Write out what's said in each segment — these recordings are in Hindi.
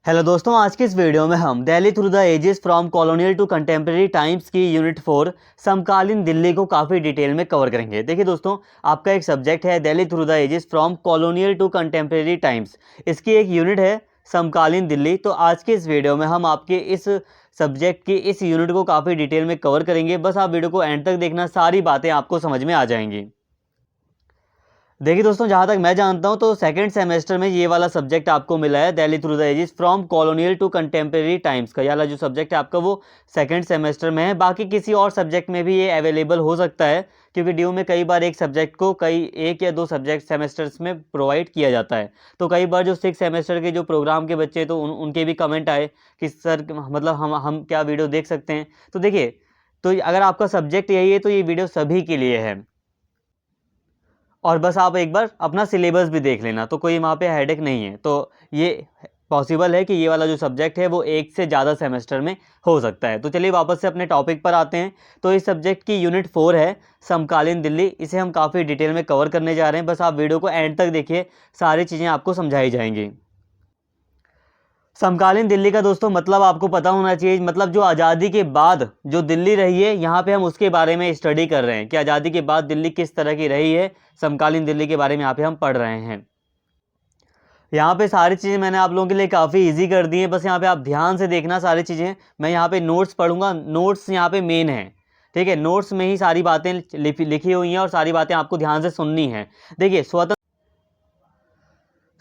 हेलो दोस्तों, आज की इस वीडियो में हम Delhi through the ages from colonial to contemporary times की यूनिट 4 समकालीन दिल्ली को काफ़ी डिटेल में कवर करेंगे। देखिए दोस्तों, आपका एक सब्जेक्ट है Delhi through the ages from colonial to contemporary times, इसकी एक यूनिट है समकालीन दिल्ली। तो आज के इस वीडियो में हम आपके इस सब्जेक्ट की इस यूनिट को काफ़ी डिटेल में कवर करेंगे। बस आप वीडियो को एंड तक देखना, सारी बातें आपको समझ में आ जाएंगी। देखिए दोस्तों, जहाँ तक मैं जानता हूँ तो सेकंड सेमेस्टर में ये वाला सब्जेक्ट आपको मिला है Delhi through the ages from colonial to contemporary times का। ये वाला जो सब्जेक्ट है आपका वो सेकंड सेमेस्टर में है। बाकी किसी और सब्जेक्ट में भी ये अवेलेबल हो सकता है, क्योंकि ड्यू में कई बार एक सब्जेक्ट को कई एक या दो सब्जेक्ट सेमेस्टर्स में प्रोवाइड किया जाता है। तो कई बार जो 6 सेमेस्टर के जो प्रोग्राम के बच्चे तो उनके भी कमेंट आए कि सर मतलब हम क्या वीडियो देख सकते हैं। तो देखिए, तो अगर आपका सब्जेक्ट यही है तो ये वीडियो सभी के लिए है। और बस आप एक बार अपना सिलेबस भी देख लेना, तो कोई वहाँ पे हेडेक नहीं है। तो ये पॉसिबल है कि ये वाला जो सब्जेक्ट है वो एक से ज़्यादा सेमेस्टर में हो सकता है। तो चलिए वापस से अपने टॉपिक पर आते हैं। तो इस सब्जेक्ट की यूनिट 4 है समकालीन दिल्ली, इसे हम काफ़ी डिटेल में कवर करने जा रहे हैं। बस आप वीडियो को एंड तक देखिए, सारी चीज़ें आपको समझाई जाएंगी। समकालीन दिल्ली का दोस्तों मतलब आपको पता होना चाहिए, मतलब जो आज़ादी के बाद जो दिल्ली रही है, यहाँ पे हम उसके बारे में स्टडी कर रहे हैं कि आज़ादी के बाद दिल्ली किस तरह की रही है। समकालीन दिल्ली के बारे में यहाँ पे हम पढ़ रहे हैं। यहाँ पे सारी चीज़ें मैंने आप लोगों के लिए काफ़ी इजी कर दी हैं। बस यहाँ पे आप ध्यान से देखना सारी चीज़ें। मैं यहाँ पे नोट्स पढ़ूंगा, नोट्स यहाँ पे मेन है, ठीक है। नोट्स में ही सारी बातें लिखी हुई हैं और सारी बातें आपको ध्यान से सुननी है। देखिए,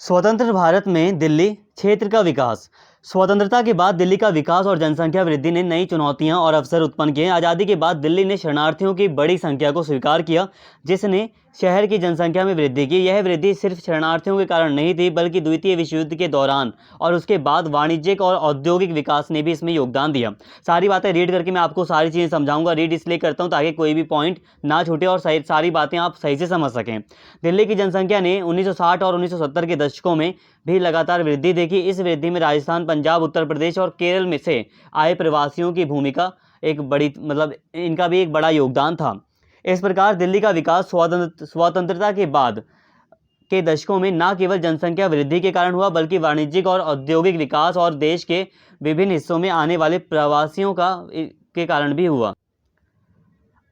स्वतंत्र भारत में दिल्ली क्षेत्र का विकास। स्वतंत्रता के बाद दिल्ली का विकास और जनसंख्या वृद्धि ने नई चुनौतियां और अवसर उत्पन्न किए। आज़ादी के बाद दिल्ली ने शरणार्थियों की बड़ी संख्या को स्वीकार किया, जिसने शहर की जनसंख्या में वृद्धि की। यह वृद्धि सिर्फ शरणार्थियों के कारण नहीं थी, बल्कि द्वितीय विश्व युद्ध के दौरान और उसके बाद वाणिज्यिक और औद्योगिक विकास ने भी इसमें योगदान दिया। सारी बातें रीड करके मैं आपको सारी चीज़ें समझाऊंगा। रीड इसलिए करता हूँ ताकि कोई भी पॉइंट ना छूटे और सारी बातें आप सही से समझ सकें। दिल्ली की जनसंख्या ने 1960 और 1970 के दशकों में भी लगातार वृद्धि देखी। इस वृद्धि में राजस्थान, पंजाब, उत्तर प्रदेश और केरल में से आए प्रवासियों की भूमिका एक बड़ी, मतलब इनका भी एक बड़ा योगदान था। इस प्रकार दिल्ली का विकास स्वतंत्रता के बाद के दशकों में न केवल जनसंख्या वृद्धि के कारण हुआ, बल्कि वाणिज्यिक और औद्योगिक विकास और देश के विभिन्न हिस्सों में आने वाले प्रवासियों के कारण भी हुआ।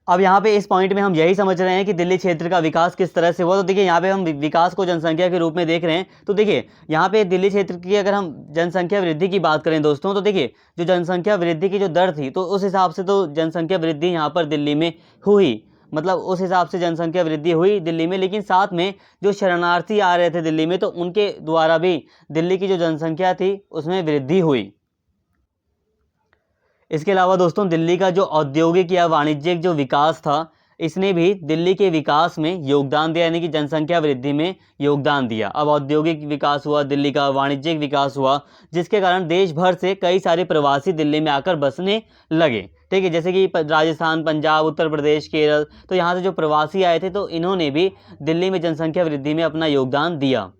अब यहाँ पे इस पॉइंट में हम यही समझ रहे हैं कि दिल्ली क्षेत्र का विकास किस तरह से हुआ। तो देखिए, यहाँ पे हम विकास को जनसंख्या के रूप में देख रहे हैं। तो देखिए, यहाँ पे दिल्ली क्षेत्र की अगर हम जनसंख्या वृद्धि की बात करें दोस्तों, तो देखिए जो जनसंख्या वृद्धि की जो दर थी, तो उस हिसाब से तो जनसंख्या वृद्धि यहाँ पर दिल्ली में हुई, मतलब उस हिसाब से जनसंख्या वृद्धि हुई दिल्ली में। लेकिन साथ में जो शरणार्थी आ रहे थे दिल्ली में, तो उनके द्वारा भी दिल्ली की जो जनसंख्या थी उसमें वृद्धि हुई। इसके अलावा दोस्तों, दिल्ली का जो औद्योगिक या वाणिज्यिक जो विकास था, इसने भी दिल्ली के विकास में योगदान दिया, यानी कि जनसंख्या वृद्धि में योगदान दिया। अब औद्योगिक विकास हुआ दिल्ली का, वाणिज्यिक विकास हुआ, जिसके कारण देश भर से कई सारे प्रवासी दिल्ली में आकर बसने लगे, ठीक है। जैसे कि राजस्थान, पंजाब, उत्तर प्रदेश, केरल, तो यहाँ से जो प्रवासी आए थे तो इन्होंने भी दिल्ली में जनसंख्या वृद्धि में अपना योगदान दिया।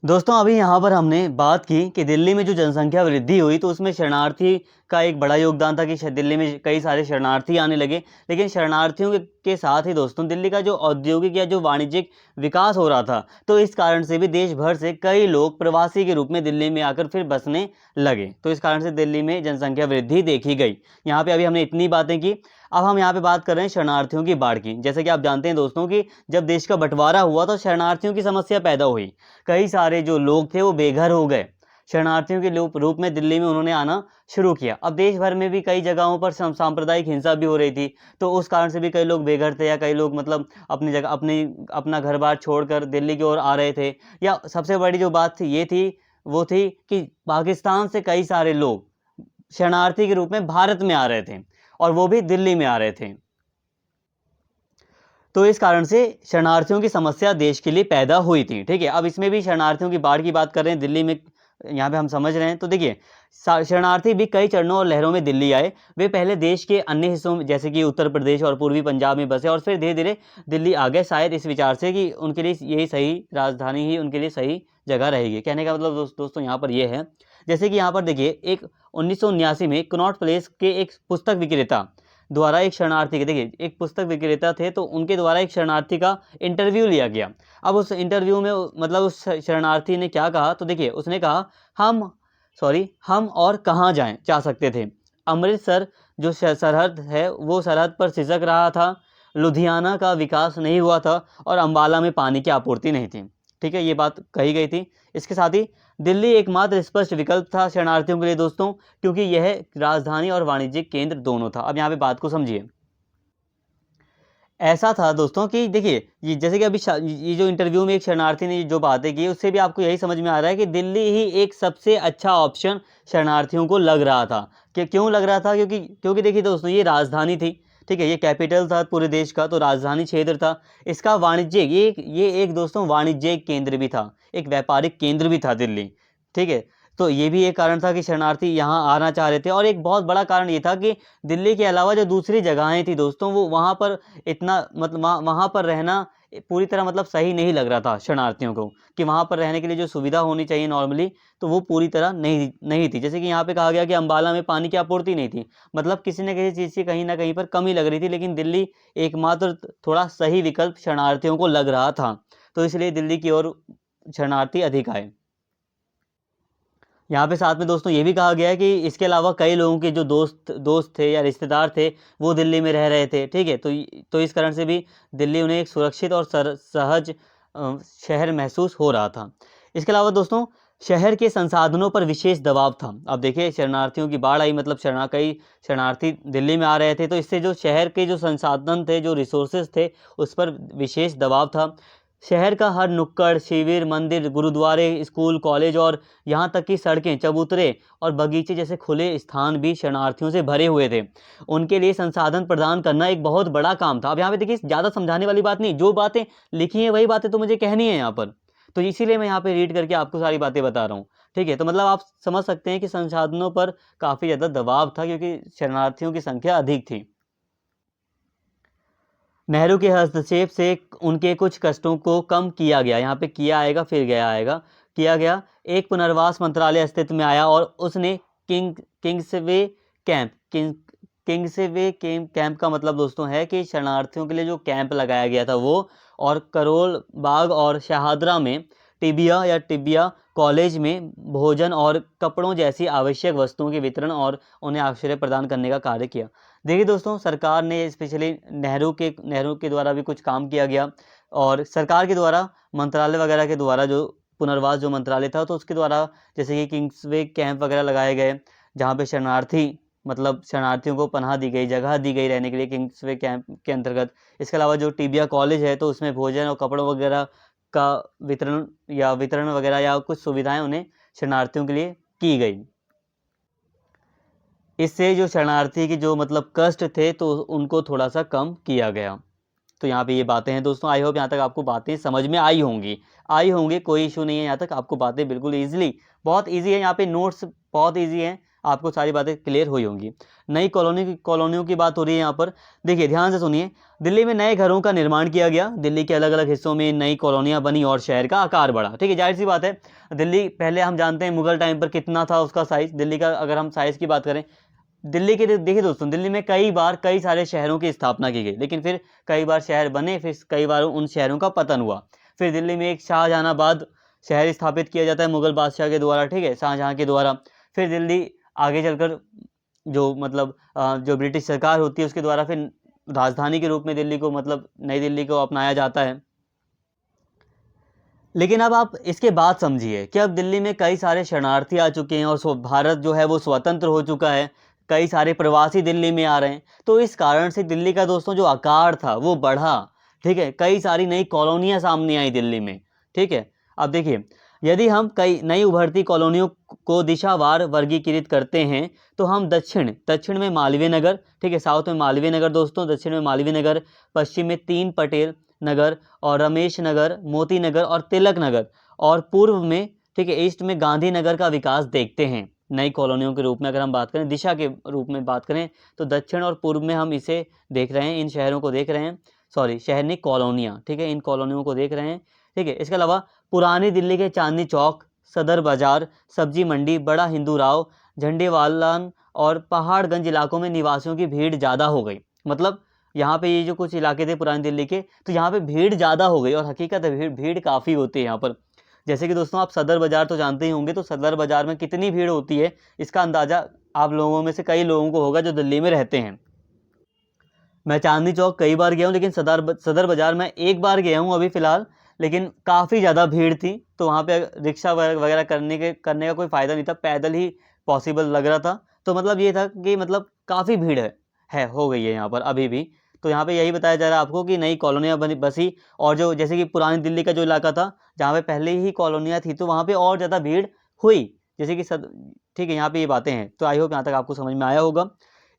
दोस्तों, अभी यहाँ पर हमने बात की कि दिल्ली में जो जनसंख्या वृद्धि हुई तो उसमें शरणार्थी का एक बड़ा योगदान था कि दिल्ली में कई सारे शरणार्थी आने लगे। लेकिन शरणार्थियों के साथ ही दोस्तों, दिल्ली का जो औद्योगिक या जो वाणिज्यिक विकास हो रहा था, तो इस कारण से भी देश भर से कई लोग प्रवासी के रूप में दिल्ली में आकर फिर बसने लगे। तो इस कारण से दिल्ली में जनसंख्या वृद्धि देखी गई। यहाँ पे अभी हमने इतनी बातें की। अब हम यहाँ पे बात कर रहे हैं शरणार्थियों की बाढ़ की। जैसे कि आप जानते हैं दोस्तों कि जब देश का बंटवारा हुआ तो शरणार्थियों की समस्या पैदा हुई। कई सारे जो लोग थे वो बेघर हो गए। शरणार्थियों के रूप में दिल्ली में उन्होंने आना शुरू किया। अब देश भर में भी कई जगहों पर सांप्रदायिक हिंसा भी हो रही थी, तो उस कारण से भी कई लोग बेघर थे, या कई लोग मतलब अपनी जगह अपना घर बार छोड़कर दिल्ली की ओर आ रहे थे। या सबसे बड़ी जो बात थी ये थी, वो थी कि पाकिस्तान से कई सारे लोग शरणार्थी के रूप में भारत में आ रहे थे, और वो भी दिल्ली में आ रहे थे। तो इस कारण से शरणार्थियों की समस्या देश के लिए पैदा हुई थी, ठीक है। अब इसमें भी शरणार्थियों की बाढ़ की बात कर रहे हैं दिल्ली में, यहाँ पे हम समझ रहे हैं। तो देखिए, शरणार्थी भी कई चरणों और लहरों में दिल्ली आए। वे पहले देश के अन्य हिस्सों में जैसे कि उत्तर प्रदेश और पूर्वी पंजाब में बसे, और फिर धीरे धीरे दिल्ली आ गए, शायद इस विचार से कि उनके लिए यही सही राजधानी ही उनके लिए सही जगह रहेगी। कहने का मतलब दोस्तों यहाँ पर यह है, जैसे कि यहाँ पर देखिए, एक 1979 में कनॉट प्लेस के एक पुस्तक विक्रेता द्वारा एक शरणार्थी के, देखिए एक पुस्तक विक्रेता थे तो उनके द्वारा एक शरणार्थी का इंटरव्यू लिया गया। अब उस इंटरव्यू में मतलब उस शरणार्थी ने क्या कहा, तो देखिए उसने कहा हम और कहाँ जाएं जा सकते थे। अमृतसर जो सरहद है वो सरहद पर सिसक रहा था, लुधियाना का विकास नहीं हुआ था और अंबाला में पानी की आपूर्ति नहीं थी। ठीक है, ये बात कही गई थी। इसके साथ ही दिल्ली एकमात्र स्पष्ट विकल्प था शरणार्थियों के लिए दोस्तों, क्योंकि यह राजधानी और वाणिज्यिक केंद्र दोनों था। अब यहाँ पे बात को समझिए। ऐसा था दोस्तों कि देखिए ये जैसे कि अभी ये जो इंटरव्यू में एक शरणार्थी ने जो बातें की उससे भी आपको यही समझ में आ रहा है कि दिल्ली ही एक सबसे अच्छा ऑप्शन शरणार्थियों को लग रहा था। कि क्यों लग रहा था, क्योंकि देखिए दोस्तों ये राजधानी थी, ठीक है, ये कैपिटल था पूरे देश का, तो राजधानी क्षेत्र था। इसका वाणिज्यिक ये एक दोस्तों वाणिज्यिक केंद्र भी था, एक व्यापारिक केंद्र भी था दिल्ली। ठीक है, तो ये भी एक कारण था कि शरणार्थी यहाँ आना चाह रहे थे। और एक बहुत बड़ा कारण ये था कि दिल्ली के अलावा जो दूसरी जगहें थी दोस्तों वो वहाँ पर इतना मतलब वहाँ पर रहना पूरी तरह मतलब सही नहीं लग रहा था शरणार्थियों को, कि वहाँ पर रहने के लिए जो सुविधा होनी चाहिए नॉर्मली तो वो पूरी तरह नहीं थी। जैसे कि यहाँ पे कहा गया कि अंबाला में पानी की आपूर्ति नहीं थी, मतलब किसी न किसी चीज़ की कहीं ना कहीं पर कमी लग रही थी, लेकिन दिल्ली एकमात्र थोड़ा सही विकल्प शरणार्थियों को लग रहा था, तो इसलिए दिल्ली की ओर शरणार्थी अधिक आए। यहाँ पे साथ में दोस्तों ये भी कहा गया है कि इसके अलावा कई लोगों के जो दोस्त थे या रिश्तेदार थे वो दिल्ली में रह रहे थे। ठीक है, तो इस कारण से भी दिल्ली उन्हें एक सुरक्षित और सहज शहर महसूस हो रहा था। इसके अलावा दोस्तों शहर के संसाधनों पर विशेष दबाव था। अब देखिए शरणार्थियों की बाढ़ आई, मतलब कई शरणार्थी दिल्ली में आ रहे थे, तो इससे जो शहर के जो संसाधन थे, जो रिसोर्सेज थे, उस पर विशेष दबाव था। शहर का हर नुक्कड़, शिविर, मंदिर, गुरुद्वारे, स्कूल, कॉलेज और यहाँ तक कि सड़कें, चबूतरे और बगीचे जैसे खुले स्थान भी शरणार्थियों से भरे हुए थे। उनके लिए संसाधन प्रदान करना एक बहुत बड़ा काम था। अब यहाँ पे देखिए ज़्यादा समझाने वाली बात नहीं, जो बातें लिखी हैं वही बातें तो मुझे कहनी है यहाँ पर, तो इसीलिए मैं यहाँ पे रीड करके आपको सारी बातें बता रहा हूँ। ठीक है, तो मतलब आप समझ सकते हैं कि संसाधनों पर काफ़ी ज़्यादा दबाव था क्योंकि शरणार्थियों की संख्या अधिक थी। नेहरू के हस्तक्षेप से उनके कुछ कष्टों को कम किया गया। यहाँ पे किया आएगा फिर गया आएगा, किया गया। एक पुनर्वास मंत्रालय अस्तित्व में आया और उसने किंग्सवे कैंप का मतलब दोस्तों है कि शरणार्थियों के लिए जो कैंप लगाया गया था वो, और करोल बाग और शाहदरा में टिबिया कॉलेज में भोजन और कपड़ों जैसी आवश्यक वस्तुओं के वितरण और उन्हें आश्रय प्रदान करने का कार्य किया। देखिए दोस्तों सरकार ने स्पेशली नेहरू के द्वारा भी कुछ काम किया गया, और सरकार के द्वारा मंत्रालय वगैरह के द्वारा जो पुनर्वास जो मंत्रालय था तो उसके द्वारा जैसे कि किंग्सवे कैंप वगैरह लगाए गए, जहाँ पे शरणार्थियों को पनाह दी गई, जगह दी गई रहने के लिए किंग्सवे कैंप के अंतर्गत। इसके अलावा जो टिबिया कॉलेज है तो उसमें भोजन और कपड़ों वगैरह का वितरण वगैरह या कुछ सुविधाएं उन्हें शरणार्थियों के लिए की गई। इससे जो शरणार्थी की जो मतलब कष्ट थे तो उनको थोड़ा सा कम किया गया। तो यहाँ पे ये बातें हैं दोस्तों। आई होप यहाँ तक आपको बातें समझ में आई होंगी, कोई इशू नहीं है यहाँ तक, आपको बातें बिल्कुल ईजिली, बहुत ईजी है, यहाँ पे नोट्स बहुत ईजी हैं, आपको सारी बातें क्लियर हुई होंगी। नई कॉलोनियों की बात हो रही है यहाँ पर। देखिए ध्यान से सुनिए, दिल्ली में नए घरों का निर्माण किया गया, दिल्ली के अलग अलग हिस्सों में नई कॉलोनियाँ बनी और शहर का आकार बढ़ा। ठीक है, जाहिर सी बात है, दिल्ली पहले हम जानते हैं मुगल टाइम पर कितना था उसका साइज़, दिल्ली का अगर हम साइज़ की बात करें, दिल्ली के देखिए दोस्तों दिल्ली में कई सारे शहरों की स्थापना की गई, लेकिन फिर कई बार शहर बने, फिर कई बार उन शहरों का पतन हुआ। फिर दिल्ली में एक शाहजहानाबाद शहर स्थापित किया जाता है मुगल बादशाह के द्वारा, ठीक है, शाहजहां के द्वारा। फिर दिल्ली आगे चलकर जो मतलब जो ब्रिटिश सरकार होती है उसके द्वारा फिर राजधानी के रूप में दिल्ली को मतलब नई दिल्ली को अपनाया जाता है। लेकिन अब आप इसके बाद समझिए कि अब दिल्ली में कई सारे शरणार्थी आ चुके हैं और भारत जो है वो स्वतंत्र हो चुका है, कई सारे प्रवासी दिल्ली में आ रहे हैं, तो इस कारण से दिल्ली का दोस्तों जो आकार था वो बढ़ा। ठीक है, कई सारी नई कॉलोनियाँ सामने आई दिल्ली में। ठीक है, अब देखिए यदि हम कई नई उभरती कॉलोनियों को दिशावार वर्गीकृत करते हैं तो हम दक्षिण में मालवीय नगर, ठीक है, साउथ में मालवीय नगर दोस्तों, दक्षिण में मालवीय नगर, पश्चिम में 3 पटेल नगर और रमेश नगर, मोती नगर और तिलक नगर, और पूर्व में, ठीक है, ईस्ट में गांधी नगर का विकास देखते हैं। नई कॉलोनियों के रूप में अगर हम बात करें, दिशा के रूप में बात करें, तो दक्षिण और पूर्व में हम इसे देख रहे हैं, इन शहरों को देख रहे हैं, सॉरी शहर नहीं कॉलोनियाँ, ठीक है, इन कॉलोनियों को देख रहे हैं। ठीक है, इसके अलावा पुरानी दिल्ली के चांदनी चौक, सदर बाजार, सब्जी मंडी, बड़ा हिंदू राव, झंडेवालान और पहाड़गंज इलाकों में निवासियों की भीड़ ज़्यादा हो गई। मतलब यहाँ पे ये जो कुछ इलाके थे पुरानी दिल्ली के, तो यहाँ पे भीड़ ज़्यादा हो गई, और हकीकत है भीड़ काफ़ी होती है यहाँ पर। जैसे कि दोस्तों आप सदर बाज़ार तो जानते ही होंगे, तो सदर बाज़ार में कितनी भीड़ होती है इसका अंदाज़ा आप लोगों में से कई लोगों को होगा जो दिल्ली में रहते हैं। मैं चांदनी चौक कई बार गया हूँ, लेकिन सदर बाज़ार में एक बार गया हूँ अभी फ़िलहाल, लेकिन काफ़ी ज़्यादा भीड़ थी, तो वहाँ पे रिक्शा वगैरह करने का कोई फ़ायदा नहीं था, पैदल ही पॉसिबल लग रहा था। तो मतलब ये था कि मतलब काफ़ी भीड़ हो गई है यहाँ पर अभी भी। तो यहाँ पे यही बताया जा रहा है आपको कि नई कॉलोनियाँ बसी, और जो जैसे कि पुरानी दिल्ली का जो इलाका था जहाँ पे पहले ही कॉलोनियाँ थी, तो वहाँ पे और ज़्यादा भीड़ हुई, जैसे कि ठीक है, यहाँ पे ये बातें हैं। तो आई होप यहाँ तक आपको समझ में आया होगा।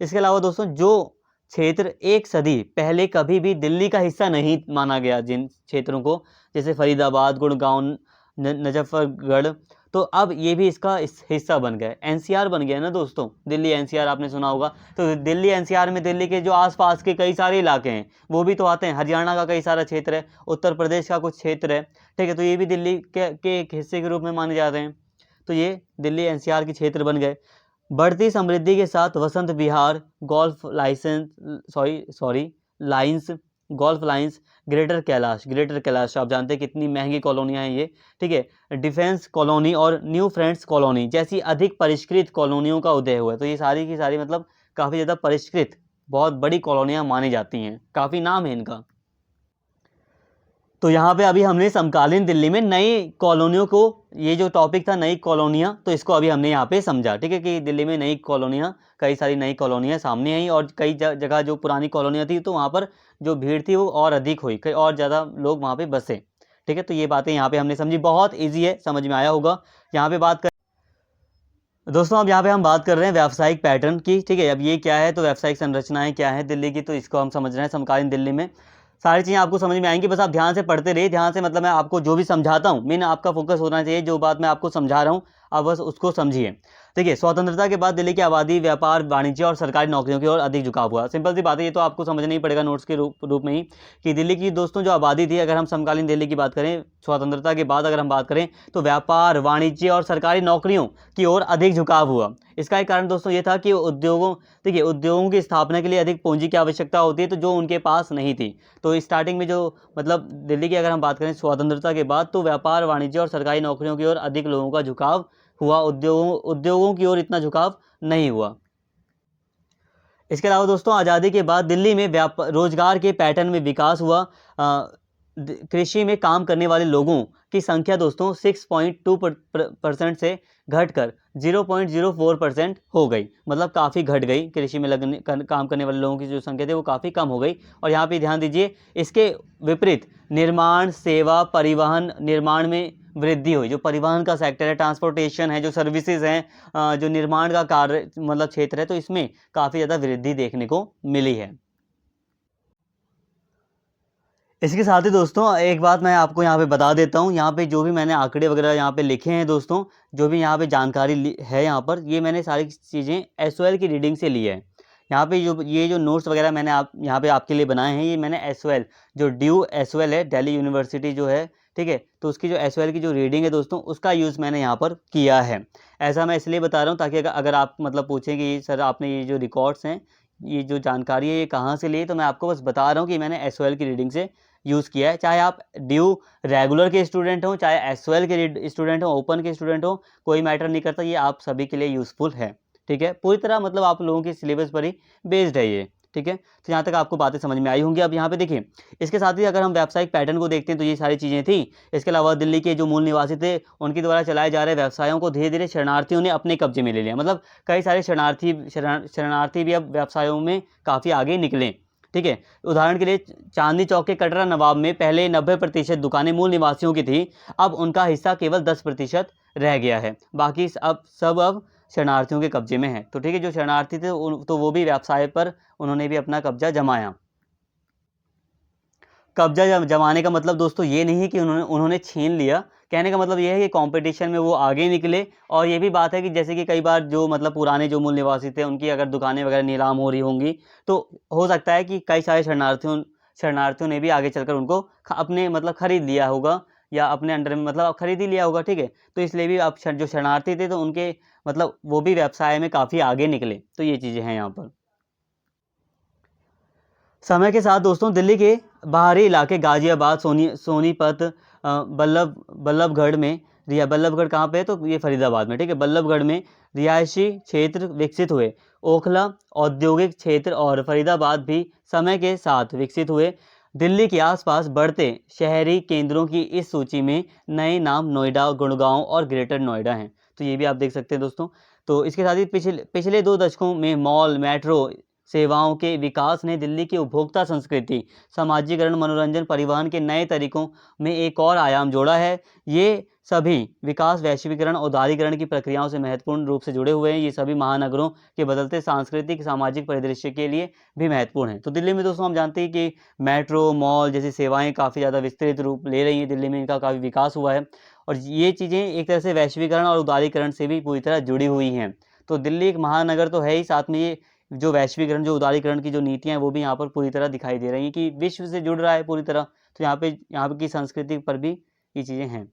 इसके अलावा दोस्तों जो क्षेत्र एक सदी पहले कभी भी दिल्ली का हिस्सा नहीं माना गया, जिन क्षेत्रों को, जैसे फरीदाबाद, गुड़गांव, नजफगढ़, तो अब ये भी इसका हिस्सा बन गया, एनसीआर बन गया ना दोस्तों। दिल्ली एनसीआर आपने सुना होगा। तो दिल्ली एनसीआर में दिल्ली के जो आसपास के कई सारे इलाके हैं वो भी तो आते हैं। हरियाणा का कई सारा क्षेत्र है, उत्तर प्रदेश का कुछ क्षेत्र है, ठीक है, तो ये भी दिल्ली के एक हिस्से के रूप में माने जाते हैं। तो ये दिल्ली एनसीआर के क्षेत्र बन गए। बढ़ती समृद्धि के साथ Vasant Vihar, lines, golf lines, greater Kailash आप जानते हैं कितनी महंगी कॉलोनियाँ हैं ये, ठीक है, डिफेंस कॉलोनी और न्यू फ्रेंड्स कॉलोनी जैसी अधिक परिष्कृत कॉलोनियों का उदय हुआ है। तो ये सारी की सारी मतलब काफ़ी ज़्यादा परिष्कृत बहुत बड़ी कॉलोनियाँ मानी जाती हैं, काफ़ी नाम है इनका। तो यहाँ पे अभी हमने समकालीन दिल्ली में नई कॉलोनियों को, ये जो टॉपिक था नई कॉलोनियाँ, तो इसको अभी हमने यहाँ पे समझा, ठीक है, कि दिल्ली में नई कॉलोनियाँ, कई सारी नई कॉलोनियाँ सामने आई, और कई जगह जो पुरानी कॉलोनियाँ थी तो वहाँ पर जो भीड़ थी वो और अधिक हुई, कई और ज़्यादा लोग वहाँ पे बसे, ठीक है। तो ये बातें यहाँ पे हमने समझी, बहुत ईजी है, समझ में आया होगा। यहाँ पे बात कर दोस्तों, अब यहाँ पे हम बात कर रहे हैं व्यावसायिक पैटर्न की, ठीक है। अब ये क्या है, तो व्यावसायिक संरचनाएं क्या है दिल्ली की, तो इसको हम समझ रहे हैं समकालीन दिल्ली में। सारी चीज़ें आपको समझ में आएंगी, बस आप ध्यान से पढ़ते रहिए, ध्यान से, मतलब मैं आपको जो भी समझाता हूँ, मेन आपका फोकस होना चाहिए, जो बात मैं आपको समझा रहा हूँ आप बस उसको समझिए। देखिए, स्वतंत्रता के बाद दिल्ली की आबादी व्यापार, वाणिज्य और सरकारी नौकरियों की ओर अधिक झुकाव हुआ। सिंपल सी बात है, ये तो आपको समझना ही पड़ेगा नोट्स के रूप में ही, कि दिल्ली की दोस्तों जो आबादी थी, अगर हम समकालीन दिल्ली की बात करें, स्वतंत्रता के बाद अगर हम बात करें, तो व्यापार, वाणिज्य और सरकारी नौकरियों की ओर अधिक झुकाव हुआ। इसका एक कारण दोस्तों ये था कि देखिए उद्योगों की स्थापना के लिए अधिक पूंजी की आवश्यकता होती है, तो जो उनके पास नहीं थी। तो स्टार्टिंग में जो मतलब दिल्ली की अगर हम बात करें स्वतंत्रता के बाद, तो व्यापार, वाणिज्य और सरकारी नौकरियों की ओर अधिक लोगों का झुकाव हुआ, उद्योगों की ओर इतना झुकाव नहीं हुआ। इसके अलावा दोस्तों आज़ादी के बाद दिल्ली में रोजगार के पैटर्न में विकास हुआ। कृषि में काम करने वाले लोगों की संख्या दोस्तों 6.2% से घटकर 0.04% हो गई, मतलब काफ़ी घट गई। कृषि में काम करने वाले लोगों की जो संख्या थी वो काफ़ी कम हो गई। और यहाँ पे ध्यान दीजिए, इसके विपरीत निर्माण, सेवा, परिवहन, निर्माण में वृद्धि हुई। जो परिवहन का सेक्टर है, ट्रांसपोर्टेशन है, जो सर्विसेज हैं, जो निर्माण का कार्य मतलब क्षेत्र है, तो इसमें काफ़ी ज़्यादा वृद्धि देखने को मिली है। इसके साथ ही दोस्तों एक बात मैं आपको यहाँ पे बता देता हूँ, यहाँ पे जो भी मैंने आंकड़े वगैरह यहाँ पे लिखे हैं दोस्तों, जो भी यहाँ पे जानकारी है यहाँ पर, ये मैंने सारी चीज़ें एसओएल की रीडिंग से ली है। यहाँ पे ये जो नोट्स वगैरह मैंने यहाँ पे आपके लिए बनाए हैं, ये मैंने एसओएल, जो ड्यू एसओएल है, दिल्ली यूनिवर्सिटी जो है, ठीक है, तो उसकी जो एसओएल की जो रीडिंग है दोस्तों, उसका यूज़ मैंने यहाँ पर किया है। ऐसा मैं इसलिए बता रहा हूँ ताकि अगर आप मतलब पूछें कि सर आपने ये जो रिकॉर्ड्स हैं, ये जो जानकारी है, ये कहाँ से ली, तो मैं आपको बस बता रहा हूँ कि मैंने एसओएल की रीडिंग से यूज़ किया है। चाहे आप ड्यू रेगुलर के स्टूडेंट हो, चाहे एसओएल के स्टूडेंट हो, ओपन के स्टूडेंट हो, कोई मैटर नहीं करता, ये आप सभी के लिए यूज़फुल है, ठीक है। पूरी तरह मतलब आप लोगों के सिलेबस पर ही बेस्ड है ये, ठीक है। तो यहाँ तक आपको बातें समझ में आई होंगी। अब यहाँ पे देखिए, इसके साथ ही अगर हम व्यावसायिक पैटर्न को देखते हैं, तो ये सारी चीज़ें थी। इसके अलावा दिल्ली के जो मूल निवासी थे, उनके द्वारा चलाए जा रहे व्यवसायों को धीरे धीरे शरणार्थियों ने अपने कब्जे में ले लिया। मतलब कई सारे शरणार्थी भी अब व्यवसायों में काफ़ी आगे निकले, ठीक है। उदाहरण के लिए चांदनी चौक के कटरा नवाब में पहले 90% दुकानें मूल निवासियों की थी, अब उनका हिस्सा केवल 10% रह गया है। बाकी अब शरणार्थियों के कब्जे में है। तो ठीक है, जो शरणार्थी थे तो वो भी व्यवसाय पर उन्होंने भी अपना कब्जा जमाया। कब्जा जमाने का मतलब दोस्तों ये नहीं है कि उन्होंने छीन लिया। कहने का मतलब ये है कि कंपटीशन में वो आगे निकले। और ये भी बात है कि जैसे कि कई बार जो मतलब पुराने जो मूल निवासी थे, उनकी अगर दुकानें वगैरह नीलाम हो रही होंगी, तो हो सकता है कि कई सारे शरणार्थियों ने भी आगे चलकर उनको अपने मतलब खरीद लिया होगा, या अपने अंडर में मतलब खरीद ही लिया होगा, ठीक है। तो इसलिए भी आप जो शरणार्थी थे तो उनके मतलब वो भी व्यवसाय में काफ़ी आगे निकले। तो ये चीज़ें हैं यहाँ पर। समय के साथ दोस्तों दिल्ली के बाहरी इलाके गाजियाबाद, सोनीपत, बल्लभगढ़ में रिया बल्लभगढ़ कहाँ पे है, तो ये फरीदाबाद में, ठीक है। बल्लभगढ़ में रिहायशी क्षेत्र विकसित हुए। ओखला औद्योगिक क्षेत्र और फरीदाबाद भी समय के साथ विकसित हुए। दिल्ली के आसपास बढ़ते शहरी केंद्रों की इस सूची में नए नाम नोएडा, गुड़गांव और ग्रेटर नोएडा हैं। तो ये भी आप देख सकते हैं दोस्तों। तो इसके साथ ही पिछले 2 दशकों में मॉल, मेट्रो सेवाओं के विकास ने दिल्ली की उपभोक्ता संस्कृति, सामाजिकरण, मनोरंजन, परिवहन के नए तरीकों में एक और आयाम जोड़ा है। ये सभी विकास वैश्वीकरण, उदारीकरण की प्रक्रियाओं से महत्वपूर्ण रूप से जुड़े हुए हैं। ये सभी महानगरों के बदलते सांस्कृतिक, सामाजिक परिदृश्य के लिए भी महत्वपूर्ण हैं। तो दिल्ली में दोस्तों हम जानते हैं कि मेट्रो, मॉल जैसी सेवाएं काफ़ी ज़्यादा विस्तृत रूप ले रही हैं। दिल्ली में इनका काफ़ी विकास हुआ है और ये चीज़ें एक तरह से वैश्वीकरण और उदारीकरण से भी पूरी तरह जुड़ी हुई हैं। तो दिल्ली एक महानगर तो है ही, साथ में ये जो वैश्वीकरण, जो उदारीकरण की जो नीतियाँ हैं वो भी यहाँ पर पूरी तरह दिखाई दे रही हैं कि विश्व से जुड़ रहा है पूरी तरह। तो यहाँ पे की संस्कृति पर भी ये चीज़ें हैं।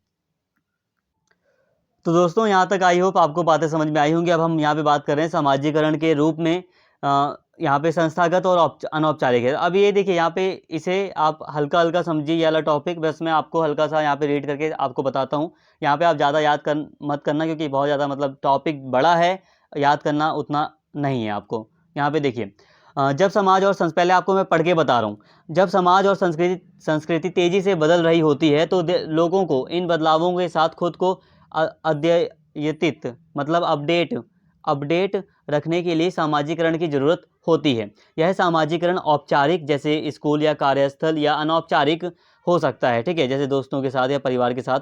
तो दोस्तों यहाँ तक आई होप आपको बातें समझ में आई होंगी। अब हम यहाँ पे बात कर रहे हैं समाजीकरण के रूप में। यहाँ पे संस्थागत और अनौपचारिक है। अब ये देखिए यहाँ पे इसे आप हल्का हल्का समझिए, ये वाला टॉपिक बस मैं आपको हल्का सा यहाँ पे रीड करके आपको बताता हूँ। यहाँ पे आप ज़्यादा मत करना क्योंकि बहुत ज़्यादा मतलब टॉपिक बड़ा है, याद करना उतना नहीं है आपको। यहाँ पे देखिए जब समाज और पहले आपको मैं पढ़ के बता रहा हूँ। जब समाज और संस्कृति तेजी से बदल रही होती है तो लोगों को इन बदलावों के साथ खुद को अद्यतित मतलब अपडेट रखने के लिए सामाजिकरण की जरूरत होती है। यह सामाजिकरण औपचारिक जैसे स्कूल या कार्यस्थल या अनौपचारिक हो सकता है, ठीक है, जैसे दोस्तों के साथ या परिवार के साथ।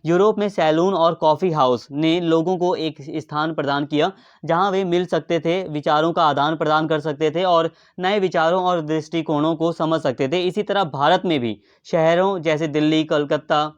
यूरोप में सैलून और कॉफ़ी हाउस ने लोगों को एक स्थान प्रदान किया जहां वे मिल सकते थे, विचारों का आदान प्रदान कर सकते थे और नए विचारों और दृष्टिकोणों को समझ सकते थे। इसी तरह भारत में भी शहरों जैसे दिल्ली, कलकत्ता,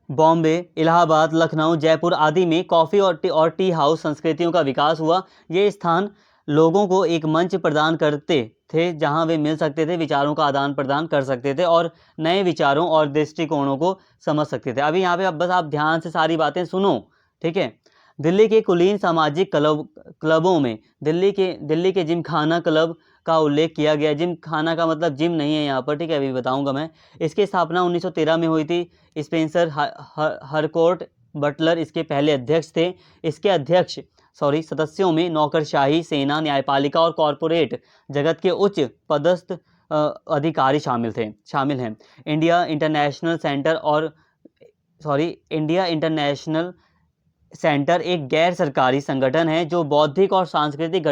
बॉम्बे, इलाहाबाद, लखनऊ, जयपुर आदि में कॉफ़ी और टी हाउस संस्कृतियों का विकास हुआ। ये स्थान लोगों को एक मंच प्रदान करते थे जहां वे मिल सकते थे, विचारों का आदान प्रदान कर सकते थे और नए विचारों और दृष्टिकोणों को समझ सकते थे। अभी यहाँ पे बस आप ध्यान से सारी बातें सुनो, ठीक है। दिल्ली के कुलीन सामाजिक क्लबों में दिल्ली के जिमखाना क्लब का उल्लेख किया गया। जिमखाना का मतलब जिम नहीं है यहाँ पर, ठीक है, अभी बताऊंगा मैं। इसकी स्थापना 1913 में हुई थी। स्पेंसर हरकोर्ट बटलर इसके पहले अध्यक्ष थे। इसके सदस्यों में नौकरशाही, सेना, न्यायपालिका और कॉरपोरेट जगत के उच्च पदस्थ अधिकारी शामिल हैं। इंडिया इंटरनेशनल सेंटर एक गैर सरकारी संगठन है जो बौद्धिक और सांस्कृतिक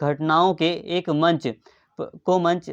घटनाओं के एक मंच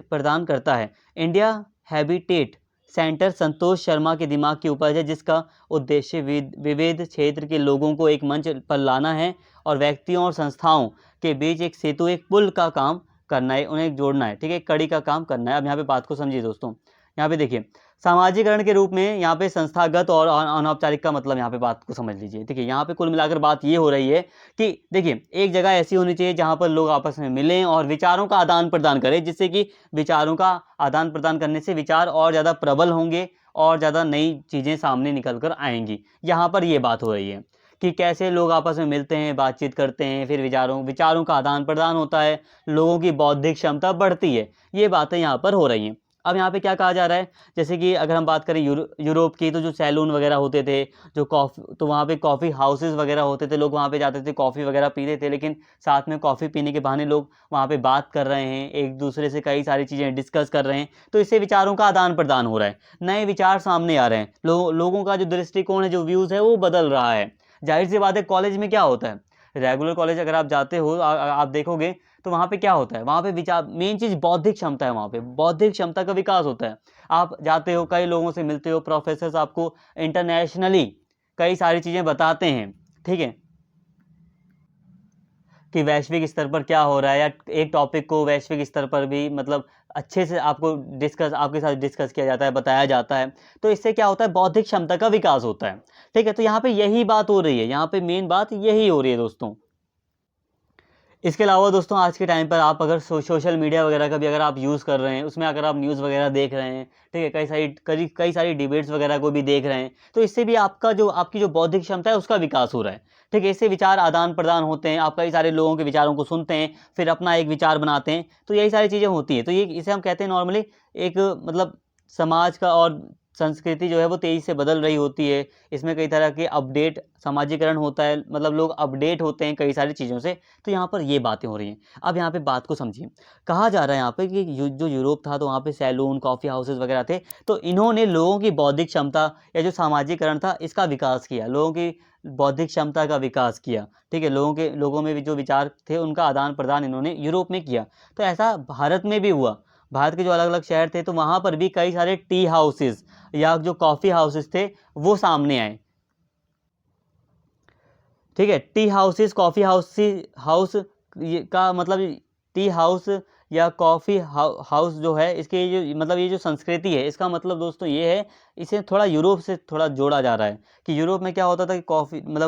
प्रदान करता है। India habitat centre Santosh Sharma के दिमाग की उपज है जिसका उद्देश्य विविध क्षेत्र के लोगों को एक मंच पर लाना है और व्यक्तियों और संस्थाओं के बीच एक सेतु, एक पुल का काम करना है, उन्हें जोड़ना है, ठीक है, एक कड़ी का काम करना है। अब यहाँ पे बात को समझिए दोस्तों। यहाँ पे देखिए सामाजिकरण के रूप में यहाँ पे संस्थागत और अनौपचारिक का मतलब यहाँ पे बात को समझ लीजिए। देखिए यहाँ पे कुल मिलाकर बात ये हो रही है कि देखिए एक जगह ऐसी होनी चाहिए जहाँ पर लोग आपस में मिलें और विचारों का आदान प्रदान करें, जिससे कि विचारों का आदान प्रदान करने से विचार और ज़्यादा प्रबल होंगे और ज़्यादा नई चीज़ें सामने निकल कर आएंगी। यहाँ पर ये बात हो रही है कि कैसे लोग आपस में मिलते हैं, बातचीत करते हैं, फिर विचारों का आदान प्रदान होता है, लोगों की बौद्धिक क्षमता बढ़ती है। ये बातें यहाँ पर हो रही हैं। अब यहाँ पे क्या कहा जा रहा है, जैसे कि अगर हम बात करें यूरोप की, तो जो सैलून वगैरह होते थे, तो वहाँ पे कॉफ़ी हाउसेस वगैरह होते थे, लोग वहाँ पे जाते थे, कॉफ़ी वगैरह पीते थे, लेकिन साथ में कॉफ़ी पीने के बहाने लोग वहाँ पे बात कर रहे हैं, एक दूसरे से कई सारी चीज़ें डिस्कस कर रहे हैं। तो इससे विचारों का आदान प्रदान हो रहा है, नए विचार सामने आ रहे हैं, लोगों का जो दृष्टिकोण है, जो व्यूज़ है, वो बदल रहा है। जाहिर सी बात है, कॉलेज में क्या होता है, रेगुलर कॉलेज अगर आप जाते हो, आप देखोगे तो वहाँ पे क्या होता है, वहाँ पे विचार, मेन चीज़ बौद्धिक क्षमता है, वहाँ पे बौद्धिक क्षमता का विकास होता है। आप जाते हो, कई लोगों से मिलते हो, प्रोफेसर्स आपको इंटरनेशनली कई सारी चीज़ें बताते हैं, ठीक है, कि वैश्विक स्तर पर क्या हो रहा है, या एक टॉपिक को वैश्विक स्तर पर भी मतलब अच्छे से आपके साथ डिस्कस किया जाता है, बताया जाता है। तो इससे क्या होता है, बौद्धिक क्षमता का विकास होता है, ठीक है। तो यहाँ पे यही बात हो रही है, यहाँ पे मेन बात यही हो रही है दोस्तों। इसके अलावा दोस्तों आज के टाइम पर आप अगर सोशल मीडिया वगैरह का भी अगर आप यूज़ कर रहे हैं, उसमें अगर आप न्यूज़ वगैरह देख रहे हैं, ठीक है, कई सारी डिबेट्स वगैरह को भी देख रहे हैं, तो इससे भी आपकी जो बौद्धिक क्षमता है उसका विकास हो रहा है। ठीक है, इससे विचार आदान प्रदान होते हैं, आप कई सारे लोगों के विचारों को सुनते हैं, फिर अपना एक विचार बनाते हैं, तो यही सारी चीज़ें होती हैं। तो ये इसे हम कहते हैं नॉर्मली एक मतलब समाज का और संस्कृति जो है वो तेज़ी से बदल रही होती है। इसमें कई तरह के अपडेट समाजीकरण होता है, मतलब लोग अपडेट होते हैं कई सारी चीज़ों से। तो यहाँ पर ये बातें हो रही हैं। अब यहाँ पे बात को समझिए। कहा जा रहा है यहाँ पे कि जो यूरोप था तो वहाँ पे सैलून, कॉफ़ी हाउसेज़ वगैरह थे। तो इन्होंने लोगों की बौद्धिक क्षमता या जो सामाजिकरण था इसका विकास किया। लोगों की बौद्धिक क्षमता का विकास किया। ठीक है? लोगों में भी जो विचार थे उनका आदान-प्रदान इन्होंने यूरोप में किया। तो ऐसा भारत में भी हुआ। भारत के जो अलग-अलग शहर थे तो वहाँ पर भी कई सारे टी हाउसेज़ या जो कॉफ़ी हाउसेज़ थे वो सामने आए। ठीक है, टी हाउसेस, कॉफ़ी हाउस ये का मतलब टी हाउस या कॉफ़ी हाउस जो है इसके ये जो संस्कृति है इसका मतलब दोस्तों ये है, इसे थोड़ा यूरोप से थोड़ा जोड़ा जा रहा है कि यूरोप में क्या होता था कि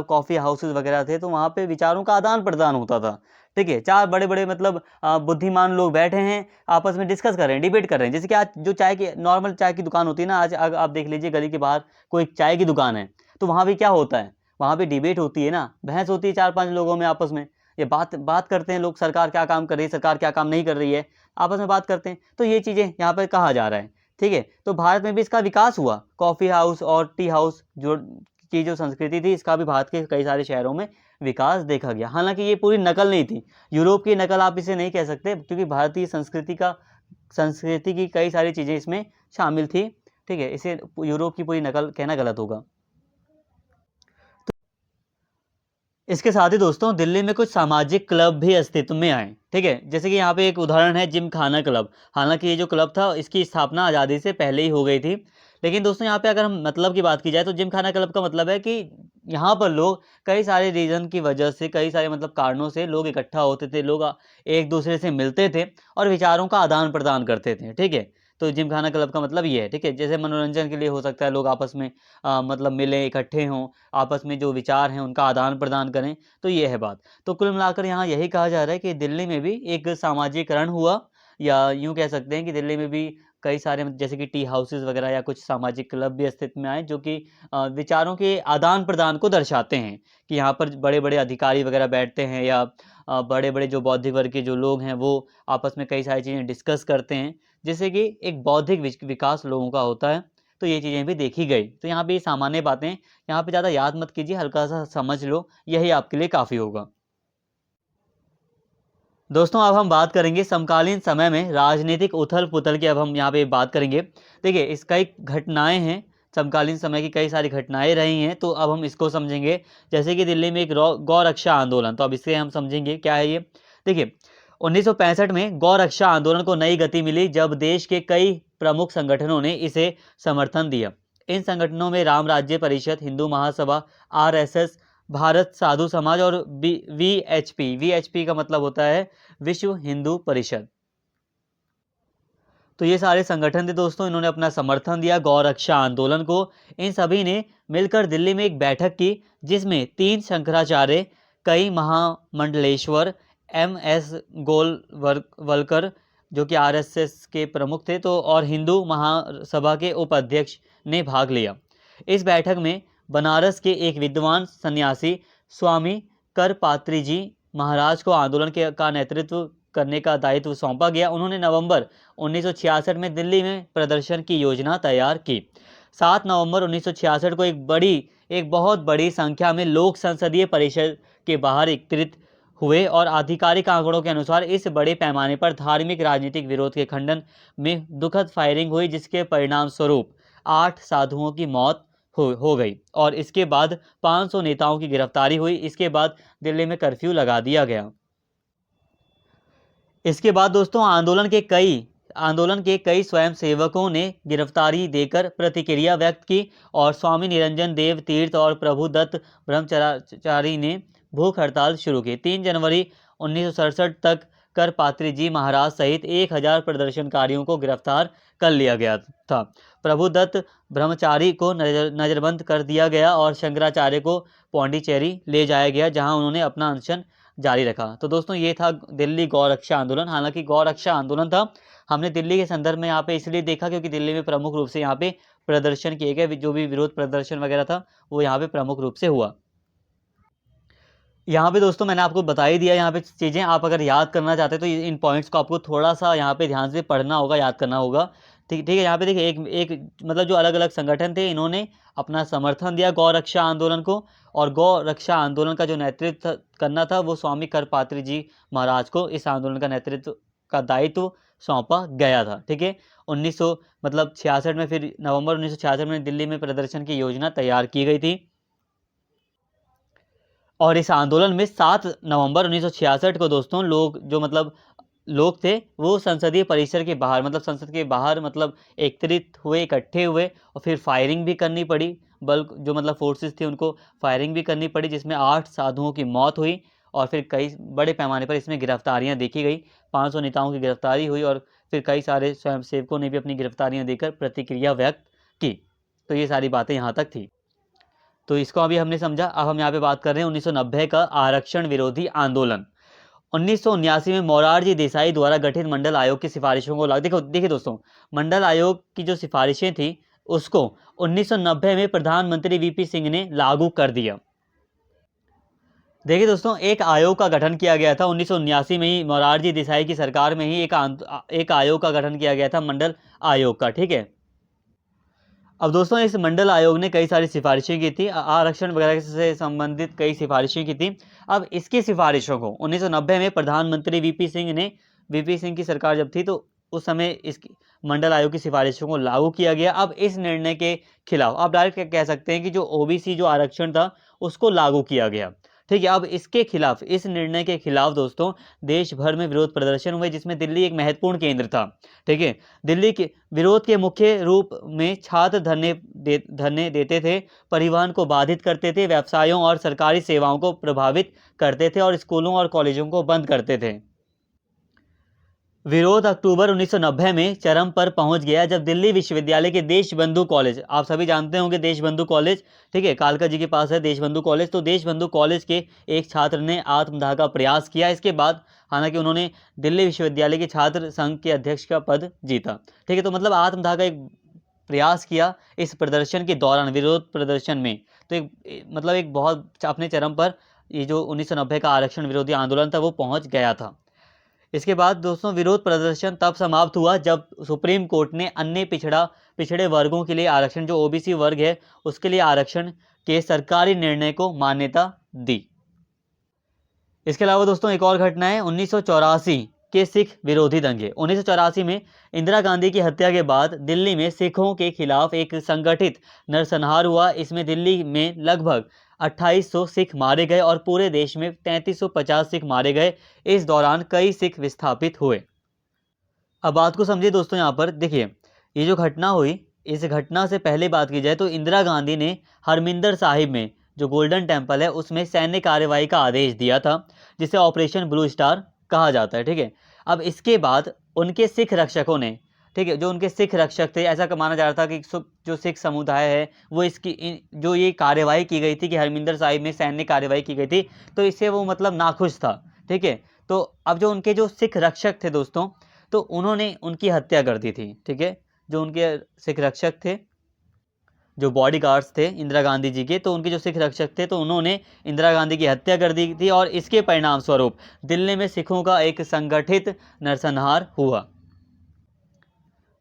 कॉफ़ी हाउसेस वगैरह थे तो वहाँ पे विचारों का आदान प्रदान होता था। ठीक है, चार बड़े बड़े मतलब बुद्धिमान लोग बैठे हैं, आपस में डिस्कस कर रहे हैं, डिबेट कर रहे हैं। जैसे कि आज जो नॉर्मल चाय की दुकान होती है ना, आज आप देख लीजिए गली के बाहर कोई चाय की दुकान है तो वहाँ भी क्या होता है, वहाँ पे डिबेट होती है ना, बहस होती है 4-5 लोगों में आपस में। ये बात बात करते हैं लोग, सरकार क्या काम कर रही है, सरकार क्या काम नहीं कर रही है, आपस में बात करते हैं। तो ये चीज़ें यहाँ पे कहा जा रहा है। ठीक है? तो भारत में भी इसका विकास हुआ। कॉफ़ी हाउस और टी हाउस जो संस्कृति थी इसका भी भारत के कई सारे शहरों में विकास देखा गया। हालाँकि ये पूरी नकल नहीं थी। यूरोप की नकल आप इसे नहीं कह सकते क्योंकि भारतीय संस्कृति की कई सारी चीज़ें इसमें शामिल थी। ठीक है? इसे यूरोप की पूरी नकल कहना गलत होगा। इसके साथ ही दोस्तों दिल्ली में कुछ सामाजिक क्लब भी अस्तित्व में आए। ठीक है, जैसे कि यहाँ पे एक उदाहरण है जिम खाना क्लब। हालांकि ये जो क्लब था इसकी स्थापना आज़ादी से पहले ही हो गई थी, लेकिन दोस्तों यहाँ पे अगर हम मतलब की बात की जाए तो जिम खाना क्लब का मतलब है कि यहाँ पर लोग कई सारे रीज़न की वजह से, कई सारे मतलब कारणों से लोग इकट्ठा होते थे, लोग एक दूसरे से मिलते थे और विचारों का आदान प्रदान करते थे। ठीक है, तो जिम खाना क्लब का मतलब ये है। ठीक है, जैसे मनोरंजन के लिए हो सकता है, लोग आपस में मतलब मिलें, इकट्ठे हों, आपस में जो विचार हैं उनका आदान प्रदान करें, तो ये है बात। तो कुल मिलाकर यहाँ यही कहा जा रहा है कि दिल्ली में भी एक सामाजिकरण हुआ, या यूँ कह सकते हैं कि दिल्ली में भी कई सारे जैसे कि टी हाउसेस वगैरह या कुछ सामाजिक क्लब भी अस्तित्व में आए जो कि विचारों के आदान प्रदान को दर्शाते हैं कि यहाँ पर बड़े बड़े अधिकारी वगैरह बैठते हैं, या बड़े बड़े जो बौद्धिक वर्ग के जो लोग हैं वो आपस में कई सारी चीज़ें डिस्कस करते हैं, जिससे कि एक बौद्धिक विकास लोगों का होता है। तो ये चीज़ें भी देखी गई। तो यहाँ पे ये सामान्य बातें, यहाँ पे ज़्यादा याद मत कीजिए, हल्का-सा समझ लो, यही आपके लिए काफ़ी होगा। दोस्तों अब हम बात करेंगे समकालीन समय में राजनीतिक उथल-पुथल की। अब हम यहाँ पे बात करेंगे। देखिए इस कई घटनाएँ हैं, समकालीन समय की कई सारी घटनाएँ रही हैं, तो अब हम इसको समझेंगे। जैसे कि दिल्ली में एक गौ रक्षा आंदोलन, तो अब इसे हम समझेंगे क्या है ये। देखिए 1965 में गौ रक्षा आंदोलन को नई गति मिली जब देश के कई प्रमुख संगठनों ने इसे समर्थन दिया। इन संगठनों में राम राज्य परिषद, हिंदू महासभा, आरएसएस, भारत साधु समाज और वीएचपी का मतलब होता है विश्व हिंदू परिषद। तो ये सारे संगठन थे दोस्तों, इन्होंने अपना समर्थन दिया गौ रक्षा आंदोलन को। इन सभी ने मिलकर दिल्ली में एक बैठक की जिसमें 3 शंकराचार्य, कई महामंडलेश्वर, एम.एस. गोलवलकर जो कि आरएसएस के प्रमुख थे, तो और हिंदू महासभा के उपाध्यक्ष ने भाग लिया। इस बैठक में बनारस के एक विद्वान सन्यासी स्वामी करपात्री जी महाराज को आंदोलन का नेतृत्व करने का दायित्व सौंपा गया। उन्होंने नवंबर 1966 में दिल्ली में प्रदर्शन की योजना तैयार की। 7 नवंबर 1966 को एक बहुत बड़ी संख्या में लोग संसदीय परिषद के बाहर एकत्रित हुए और आधिकारिक आंकड़ों के अनुसार इस बड़े पैमाने पर धार्मिक राजनीतिक विरोध के खंडन में दुखद फायरिंग हुई, जिसके परिणाम स्वरूप 8 साधुओं की मौत हो गई और इसके बाद 500 नेताओं की गिरफ्तारी हुई। इसके बाद दिल्ली में कर्फ्यू लगा दिया गया। इसके बाद दोस्तों आंदोलन के कई स्वयंसेवकों ने गिरफ्तारी देकर प्रतिक्रिया व्यक्त की और स्वामी निरंजन देव तीर्थ और प्रभुदत्त ब्रह्मचारी ने भूख हड़ताल शुरू की। 3 जनवरी 1967 तक करपात्री जी महाराज सहित 1000 प्रदर्शनकारियों को गिरफ्तार कर लिया गया था। प्रभुदत्त ब्रह्मचारी को नज़रबंद कर दिया गया और शंकराचार्य को पौंडीचेरी ले जाया गया, जहां उन्होंने अपना अनशन जारी रखा। तो दोस्तों ये था दिल्ली गौरक्षा आंदोलन। हालांकि गौरक्षा आंदोलन था, हमने दिल्ली के संदर्भ में यहाँ पे इसलिए देखा क्योंकि दिल्ली में प्रमुख रूप से यहाँ पे प्रदर्शन किए गए, जो भी विरोध प्रदर्शन वगैरह था वो यहाँ पे प्रमुख रूप से हुआ। यहाँ पे दोस्तों मैंने आपको बता ही दिया यहाँ पे चीज़ें, आप अगर याद करना चाहते हैं तो इन पॉइंट्स को आपको थोड़ा सा यहाँ पे ध्यान से पढ़ना होगा, याद करना होगा। ठीक ठीक है। यहाँ पे देखिए एक एक मतलब जो अलग अलग संगठन थे, इन्होंने अपना समर्थन दिया गौ रक्षा आंदोलन को, और गौ रक्षा आंदोलन का जो नेतृत्व करना था वो स्वामी करपात्री जी महाराज को इस आंदोलन का नेतृत्व का दायित्व सौंपा गया था। ठीक है। 1900 मतलब 66 में, फिर नवंबर 1966 में दिल्ली में प्रदर्शन की योजना तैयार की गई थी, और इस आंदोलन में 7 नवंबर 1966 को दोस्तों लोग जो मतलब लोग थे वो संसदीय परिसर के बाहर, मतलब संसद के बाहर मतलब एकत्रित हुए, इकट्ठे हुए, और फिर फायरिंग भी करनी पड़ी। बल्क जो मतलब फोर्सेस थी उनको फायरिंग भी करनी पड़ी, जिसमें 8 साधुओं की मौत हुई, और फिर कई बड़े पैमाने पर इसमें गिरफ्तारियां देखी गई। 500 नेताओं की गिरफ्तारी हुई, और फिर कई सारे स्वयंसेवकों ने भी अपनी गिरफ्तारियां देकर प्रतिक्रिया व्यक्त की। तो ये सारी बातें यहाँ तक थी। तो इसको अभी हमने समझा। अब हम यहाँ पे बात कर रहे हैं 1990 का आरक्षण विरोधी आंदोलन। 1979 में मोरारजी देसाई द्वारा गठित मंडल आयोग की सिफारिशों को देखो देखिए दोस्तों, मंडल आयोग की जो सिफारिशें थी उसको 1990 में प्रधानमंत्री वीपी सिंह ने लागू कर दिया। देखिए दोस्तों, एक आयोग का गठन किया गया था 1979 में ही, मोरारजी देसाई की सरकार में ही एक आयोग का गठन किया गया था, मंडल आयोग का। ठीक है। अब दोस्तों इस मंडल आयोग ने कई सारी सिफारिशें की थी, आरक्षण वगैरह से संबंधित कई सिफारिशें की थी। अब इसकी सिफारिशों को 1990 में प्रधानमंत्री वीपी सिंह की सरकार जब थी, तो उस समय इस मंडल आयोग की सिफारिशों को लागू किया गया। अब इस निर्णय के खिलाफ आप डायरेक्ट कह सकते हैं कि जो ओबीसी जो आरक्षण था उसको लागू किया गया। ठीक है। अब इसके खिलाफ, इस निर्णय के खिलाफ दोस्तों देश भर में विरोध प्रदर्शन हुए, जिसमें दिल्ली एक महत्वपूर्ण केंद्र था। ठीक है। दिल्ली के विरोध के मुख्य रूप में छात्र धरने देते थे, परिवहन को बाधित करते थे, व्यवसायों और सरकारी सेवाओं को प्रभावित करते थे, और स्कूलों और कॉलेजों को बंद करते थे। विरोध अक्टूबर 1990 में चरम पर पहुंच गया जब दिल्ली विश्वविद्यालय के देशबंधु कॉलेज, आप सभी जानते होंगे देशबंधु कॉलेज, ठीक है, कालका जी के पास है देशबंधु कॉलेज, तो देशबंधु कॉलेज के एक छात्र ने आत्मदाह का प्रयास किया। इसके बाद हालांकि उन्होंने दिल्ली विश्वविद्यालय के छात्र संघ के अध्यक्ष का पद जीता। ठीक है। तो मतलब आत्मदाह का एक प्रयास किया इस प्रदर्शन के दौरान, विरोध प्रदर्शन में। तो मतलब एक बहुत अपने चरम पर ये जो 1990 का आरक्षण विरोधी आंदोलन था वो पहुंच गया था। इसके बाद दोस्तों विरोध प्रदर्शन तब समाप्त हुआ जब सुप्रीम कोर्ट ने अन्य पिछड़े वर्गों के लिए आरक्षण, जो ओबीसी वर्ग है उसके लिए आरक्षण के सरकारी निर्णय को मान्यता दी। इसके अलावा दोस्तों एक और घटना है 1984 के सिख विरोधी दंगे। 1984 में इंदिरा गांधी की हत्या के बाद दिल्ली में सिखों के खिलाफ एक संगठित नरसंहार हुआ। इसमें दिल्ली में लगभग 2800 सिख मारे गए और पूरे देश में 3350 सिख मारे गए। इस दौरान कई सिख विस्थापित हुए। अब बात को समझिए दोस्तों, यहाँ पर देखिए ये जो घटना हुई, इस घटना से पहले बात की जाए तो इंदिरा गांधी ने हरमिंदर साहिब में जो गोल्डन टेम्पल है उसमें सैन्य कार्रवाई का आदेश दिया था, जिसे ऑपरेशन ब्लू स्टार कहा जाता है। ठीक है। अब इसके बाद उनके सिख रक्षकों ने, ठीक है, जो उनके सिख रक्षक थे, ऐसा माना जा रहा था कि जो सिख समुदाय है वो जो ये कार्रवाई की गई थी कि हरमिंदर साहिब में सैन्य कार्रवाई की गई थी, तो इससे वो मतलब नाखुश था। ठीक है। तो अब जो उनके जो सिख रक्षक थे दोस्तों, तो उन्होंने उनकी हत्या कर दी थी। ठीक है। जो उनके सिख रक्षक थे, जो बॉडीगार्ड्स थे इंदिरा गांधी जी के, तो उनके जो सिख रक्षक थे तो उन्होंने इंदिरा गांधी की हत्या कर दी थी, और इसके परिणाम स्वरूप दिल्ली में सिखों का एक संगठित नरसंहार हुआ।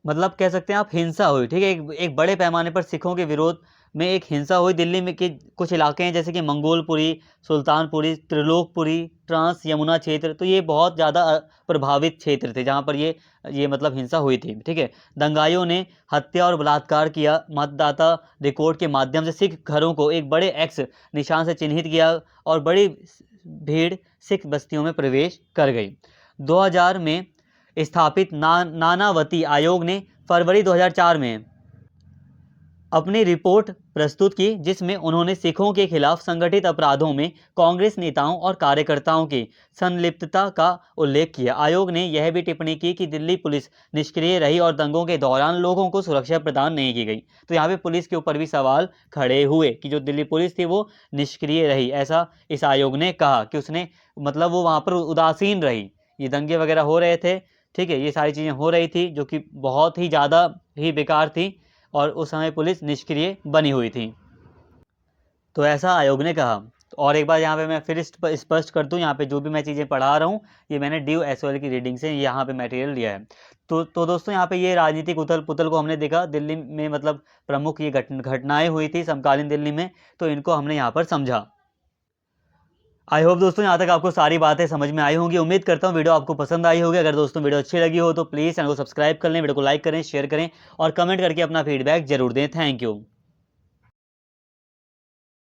मतलब कह सकते हैं आप हिंसा हुई। ठीक है। एक बड़े पैमाने पर सिखों के विरोध में एक हिंसा हुई। दिल्ली में के कुछ इलाके हैं जैसे कि मंगोलपुरी, सुल्तानपुरी, त्रिलोकपुरी, ट्रांस यमुना क्षेत्र, तो ये बहुत ज़्यादा प्रभावित क्षेत्र थे जहाँ पर ये मतलब हिंसा हुई थी। ठीक है। दंगाइयों ने हत्या और बलात्कार किया। मतदाता रिकॉर्ड के माध्यम से सिख घरों को एक बड़े एक्स निशान से चिन्हित किया, और बड़ी भीड़ सिख बस्तियों में प्रवेश कर गई। 2000 में स्थापित नानावती आयोग ने फरवरी 2004 में अपनी रिपोर्ट प्रस्तुत की, जिसमें उन्होंने सिखों के खिलाफ संगठित अपराधों में कांग्रेस नेताओं और कार्यकर्ताओं की संलिप्तता का उल्लेख किया। आयोग ने यह भी टिप्पणी की कि दिल्ली पुलिस निष्क्रिय रही और दंगों के दौरान लोगों को सुरक्षा प्रदान नहीं की गई। तो यहाँ पे पुलिस के ऊपर भी सवाल खड़े हुए कि जो दिल्ली पुलिस थी वो निष्क्रिय रही, ऐसा इस आयोग ने कहा कि उसने मतलब वो वहाँ पर उदासीन रही। ये दंगे वगैरह हो रहे थे, ठीक है, ये सारी चीज़ें हो रही थी जो कि बहुत ही ज़्यादा ही बेकार थी और उस समय पुलिस निष्क्रिय बनी हुई थी। तो ऐसा आयोग ने कहा। और एक बार यहाँ पे मैं फिर स्पष्ट कर दूँ, यहाँ पे जो भी मैं चीज़ें पढ़ा रहा हूँ ये मैंने DOSOL की रीडिंग से यहाँ पे मटेरियल लिया है। तो दोस्तों यहाँ पे ये राजनीतिक उथल पुथल को हमने देखा दिल्ली में, मतलब प्रमुख ये घटनाएं हुई थी समकालीन दिल्ली में, तो इनको हमने यहाँ पर समझा। आई होप दोस्तों यहाँ तक आपको सारी बातें समझ में आई होंगी। उम्मीद करता हूँ वीडियो आपको पसंद आई होगी। अगर दोस्तों वीडियो अच्छी लगी हो तो प्लीज़ चैनल को सब्सक्राइब कर लें, वीडियो को लाइक करें, शेयर करें और कमेंट करके अपना फीडबैक जरूर दें। Thank you.